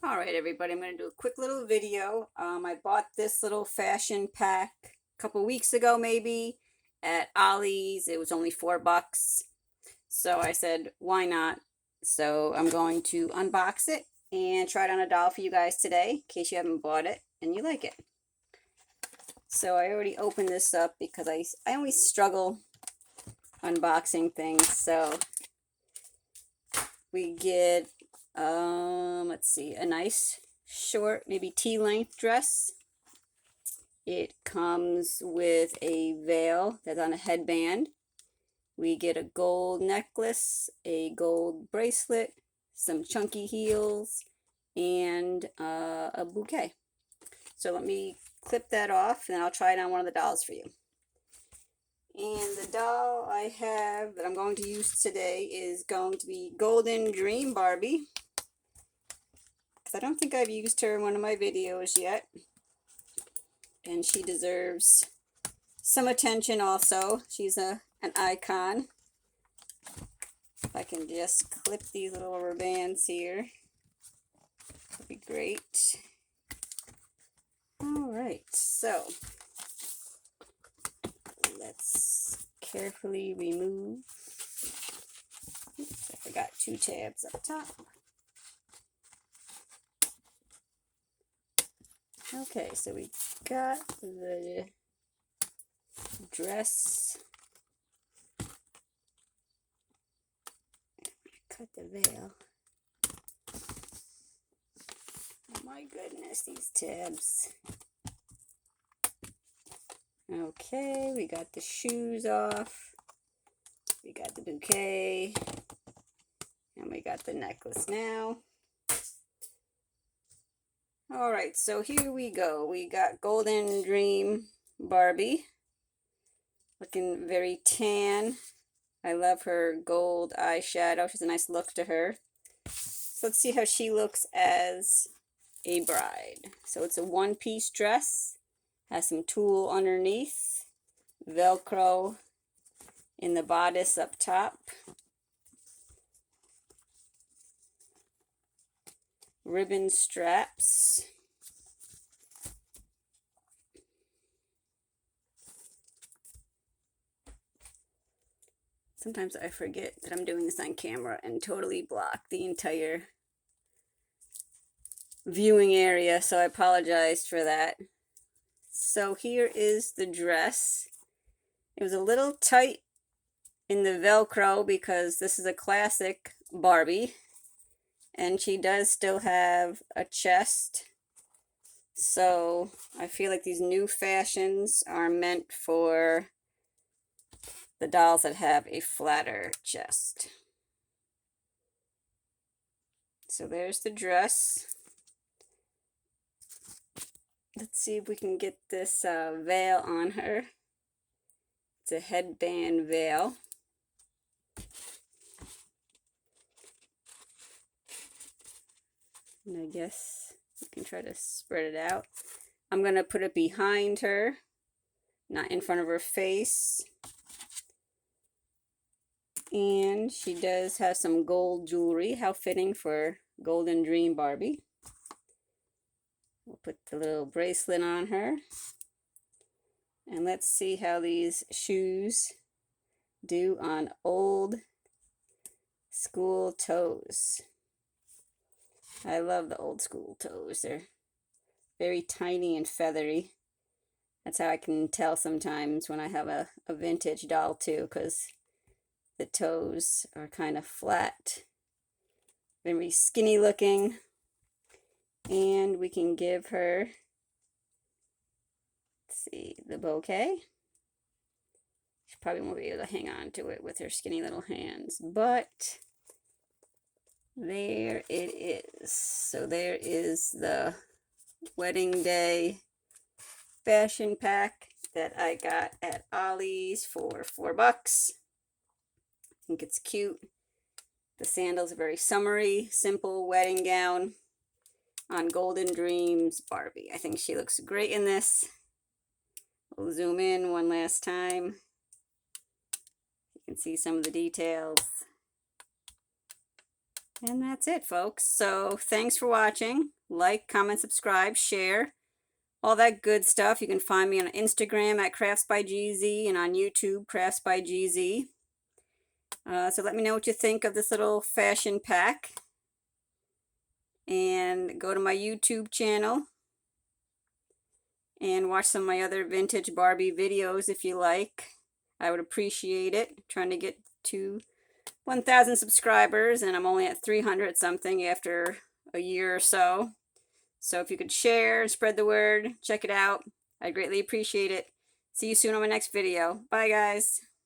All right, everybody, I'm going to do a quick little video. I bought this little fashion pack a couple weeks ago, maybe, at Ollie's. It was only $4. So I said, why not? So I'm going to unbox it and try it on a doll for you guys today, in case you haven't bought it and you like it. So I already opened this up because I always struggle unboxing things. So we get, let's see, a nice short, maybe T-length dress. It comes with a veil that's on a headband. We get a gold necklace, a gold bracelet, some chunky heels, and a bouquet. So let me clip that off and I'll try it on one of the dolls for you. And the doll I have that I'm going to use today is going to be Golden Dream Barbie. Because I don't think I've used her in one of my videos yet. And she deserves some attention also. She's an icon. If I can just clip these little rubber bands here, that'd be great. Alright, so let's carefully remove. Oops, I forgot 2 tabs up top. Okay, so we got the dress. Cut the veil. Oh my goodness, these tabs. Okay, we got the shoes off. We got the bouquet. And we got the necklace now. Alright, so here we go. We got Golden Dream Barbie. Looking very tan. I love her gold eyeshadow. She has a nice look to her. So let's see how she looks as a bride. So it's a one-piece dress. Has some tulle underneath. Velcro in the bodice up top. Ribbon straps. Sometimes I forget that I'm doing this on camera and totally block the entire viewing area, so I apologize for that. So here is the dress. It was a little tight in the Velcro because this is a classic Barbie. And she does still have a chest. So I feel like these new fashions are meant for the dolls that have a flatter chest. So there's the dress. Let's see if we can get this veil on her. It's a headband veil. And I guess you can try to spread it out. I'm going to put it behind her, not in front of her face. And she does have some gold jewelry. How fitting for Golden Dream Barbie. We'll put the little bracelet on her. And let's see how these shoes do on old school toes. I love the old school toes. They're very tiny and feathery. That's how I can tell sometimes when I have a vintage doll too, because the toes are kind of flat, very skinny looking. And we can give her, let's see, the bouquet. She probably won't be able to hang on to it with her skinny little hands, but there it is. So there is the wedding day fashion pack that I got at Ollie's for $4. I think it's cute. The sandals are very summery, simple wedding gown on Golden Dreams Barbie. I think she looks great in this. We'll zoom in one last time. You can see some of the details. And that's it, folks. So thanks for watching. like, comment, subscribe, share, all that good stuff. You can find me on Instagram at Crafts by GZ and on YouTube, Crafts by GZ. So let me know what you think of this little fashion pack. And go to my YouTube channel and watch some of my other vintage Barbie videos if you like. I would appreciate it. I'm trying to get to 1,000 subscribers, and I'm only at 300 something after a year or so. So if you could share, spread the word, check it out, I'd greatly appreciate it. See you soon on my next video. Bye, guys.